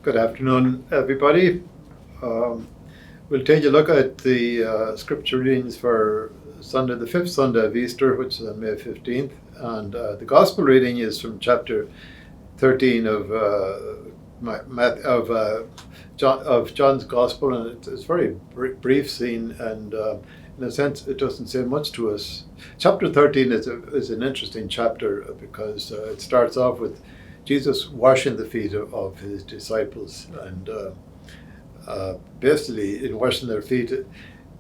Good afternoon, everybody. Um, we'll take a look at the scripture readings for Sunday, the fifth Sunday of Easter, which is on May 15th. And the gospel reading is from chapter 13 of John's Gospel, and it's a very brief scene, and in a sense, it doesn't say much to us. Chapter 13 is an interesting chapter because it starts off with Jesus washing the feet of his disciples, and basically, in washing their feet,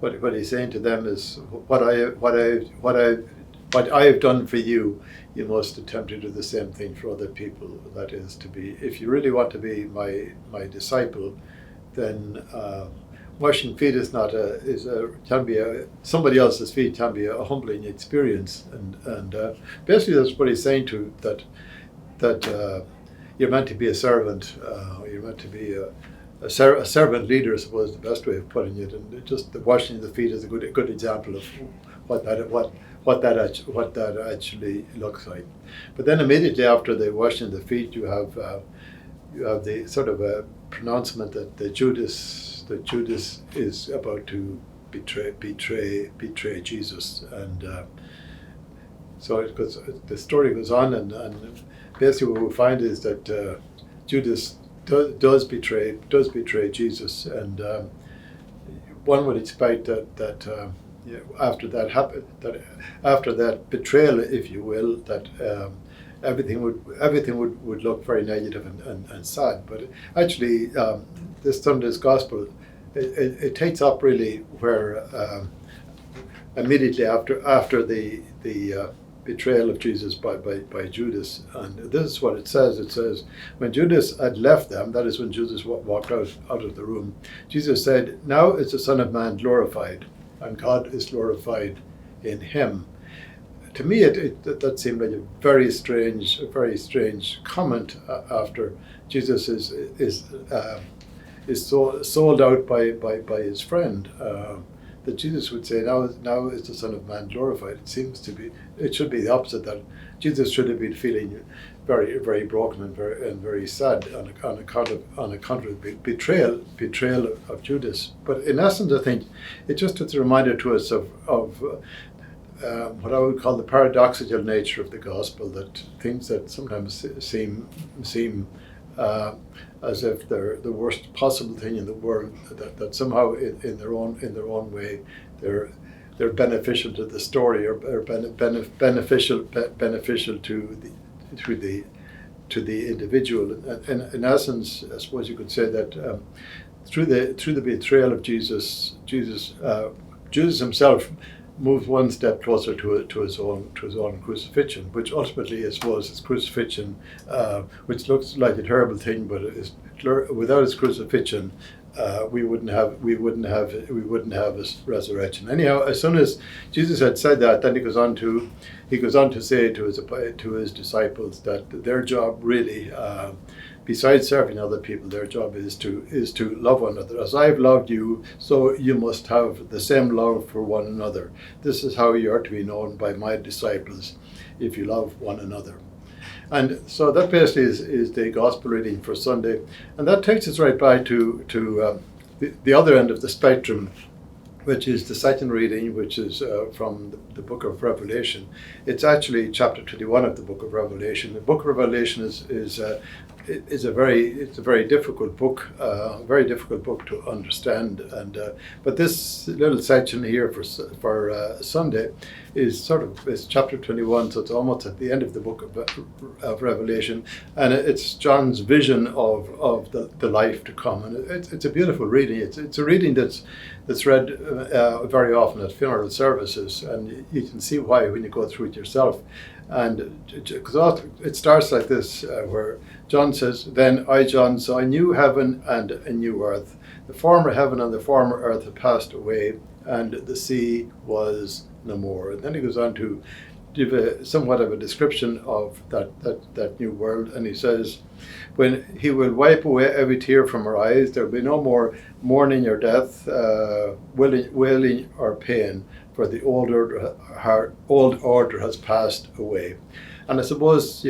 what he's saying to them is, what I have done for you, you must attempt to do the same thing for other people. That is, to be, if you really want to be my disciple, then washing feet somebody else's feet can be a humbling experience, and basically that's what he's saying to that you're meant to be a servant. You're meant to be a servant leader, I suppose, the best way of putting it. And just the washing the feet is a good example of what that actually looks like. But then immediately after the washing the feet, you have the sort of a pronouncement that Judas is about to betray Jesus, and so the story goes on, and basically what we find is that Judas does betray Jesus, and one would expect that after that betrayal, if you will, that everything would look very negative and sad. But actually, this Sunday's gospel it takes up really where immediately after the betrayal of Jesus by Judas. And this is what it says. It says, when Judas had left them, that is when Judas walked out of the room, Jesus said, "Now is the Son of Man glorified, and God is glorified in him." To me, that seemed like a very strange comment after Jesus is sold out by his friend. That Jesus would say, now is the Son of Man glorified. It should be the opposite, that Jesus should have been feeling very, very broken and very sad on account of the betrayal of Judas. But in essence, I think it's a reminder to us of what I would call the paradoxical nature of the gospel, that things that sometimes seem as if they're the worst possible thing in the world, that somehow in their own way they're beneficial to the story, or beneficial to the individual. And in essence, I suppose you could say that through the betrayal of Jesus himself moved one step closer to his own crucifixion, which ultimately, I suppose, his crucifixion, which looks like a terrible thing, but without his crucifixion, we wouldn't have his resurrection. Anyhow, as soon as Jesus had said that, then he goes on to say to his disciples that their job really, besides serving other people, their job is to love one another. As I've loved you, so you must have the same love for one another. This is how you are to be known by my disciples, if you love one another. And so that basically is the gospel reading for Sunday, and that takes us right back to the other end of the spectrum, which is the second reading, which is from the book of Revelation. It's actually chapter 21 of the book of Revelation. The book of Revelation is a very difficult book, to understand. And but this little section here for Sunday is chapter 21, so it's almost at the end of the book of Revelation, and it's John's vision of the life to come. And it's a beautiful reading. It's a reading that's read very often at funeral services, and you can see why when you go through it yourself. And because it starts like this, where John says, "Then I, John, saw a new heaven and a new earth. The former heaven and the former earth had passed away, and the sea was no more." And then he goes on to give somewhat of a description of that new world, and he says, "When he will wipe away every tear from our eyes, there will be no more mourning or death, wailing or pain, for the old order has passed away." And I suppose,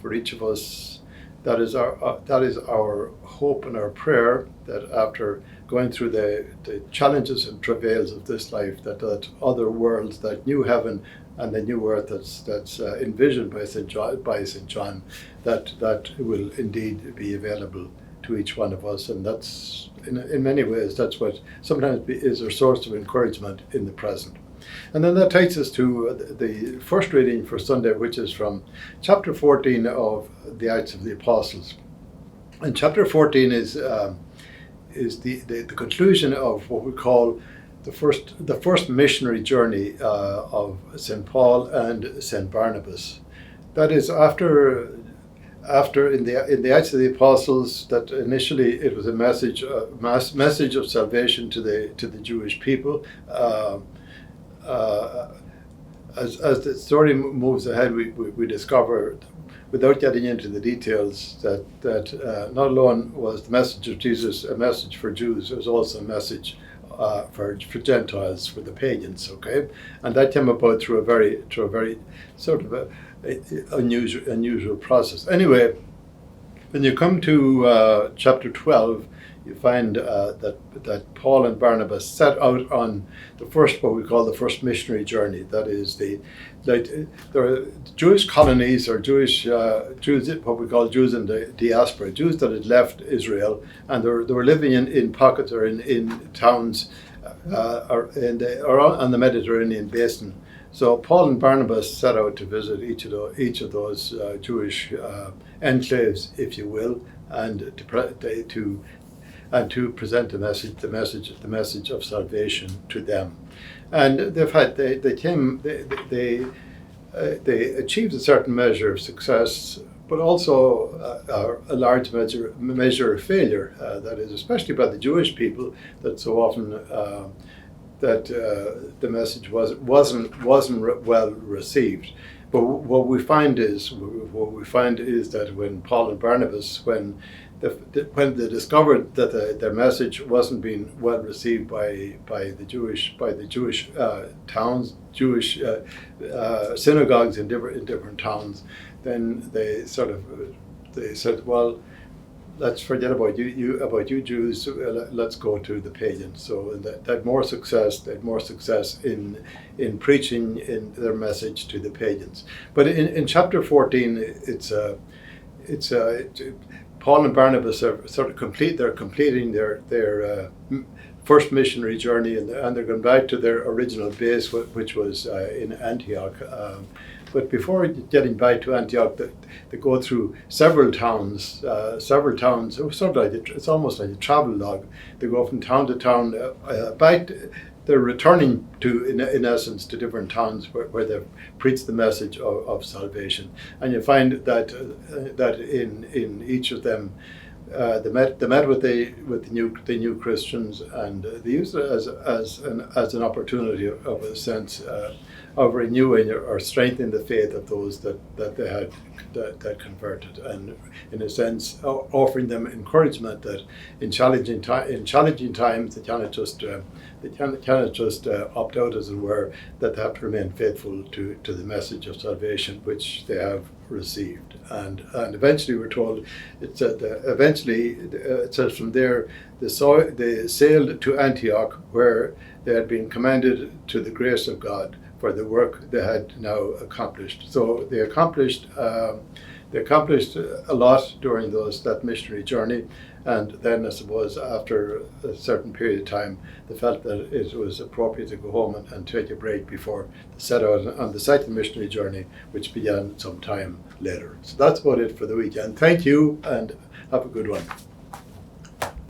for each of us, that is our hope and our prayer, that after going through the challenges and travails of this life, that other worlds, that new heaven and the new earth that's envisioned by St. John, that will indeed be available to each one of us. And that's, in many ways, that's what sometimes is a source of encouragement in the present. And then that takes us to the first reading for Sunday, which is from chapter 14 of the Acts of the Apostles. And chapter 14 is the conclusion of what we call the first missionary journey of St. Paul and St. Barnabas. That is after in the Acts of the Apostles, that initially it was a message of salvation to the Jewish people. As the story moves ahead, we discover, without getting into the details, that not alone was the message of Jesus a message for Jews, it was also a message for Gentiles, for the pagans. Okay, and that came about through a very sort of unusual process. Anyway, when you come to chapter 12, you find that Paul and Barnabas set out on what we call the first missionary journey. That is there are Jewish colonies, or Jews, what we call Jews in the diaspora, Jews that had left Israel, and they were living in pockets or in towns or on the Mediterranean basin. So Paul and Barnabas set out to visit each of those Jewish enclaves, if you will, and to present the message of salvation to them. And they achieved a certain measure of success, but also a large measure of failure. That is, especially by the Jewish people, that so often the message wasn't well received. But what we find is that when Paul and Barnabas, when they discovered that their message wasn't being well received by the Jewish towns, Jewish synagogues in different towns, then they said, well, let's forget about you Jews. Let's go to the pagans. So they had more success in preaching in their message to the pagans. But in chapter 14, it's Paul and Barnabas are completing their first missionary journey, and they're going back to their original base, which was in Antioch. But before getting back to Antioch, they go through several towns. It's almost like a travel log. They go from town to town. They're returning in essence, to different towns where they've preached the message of salvation. And you find that in each of them, they met with the new Christians, and they used it as an opportunity of a sense of renewing or strengthening the faith of those that they had that converted, and in a sense offering them encouragement that in challenging times they cannot just opt out, as it were, that they have to remain faithful to the message of salvation which they have received. And eventually we're told it says from there they sailed to Antioch, where they had been commended to the grace of God for the work they had now accomplished. So they accomplished a lot during that missionary journey, and then I suppose after a certain period of time they felt that it was appropriate to go home and take a break before they set out on the second missionary journey, which began some time later. So that's about it for the weekend. Thank you, and have a good one.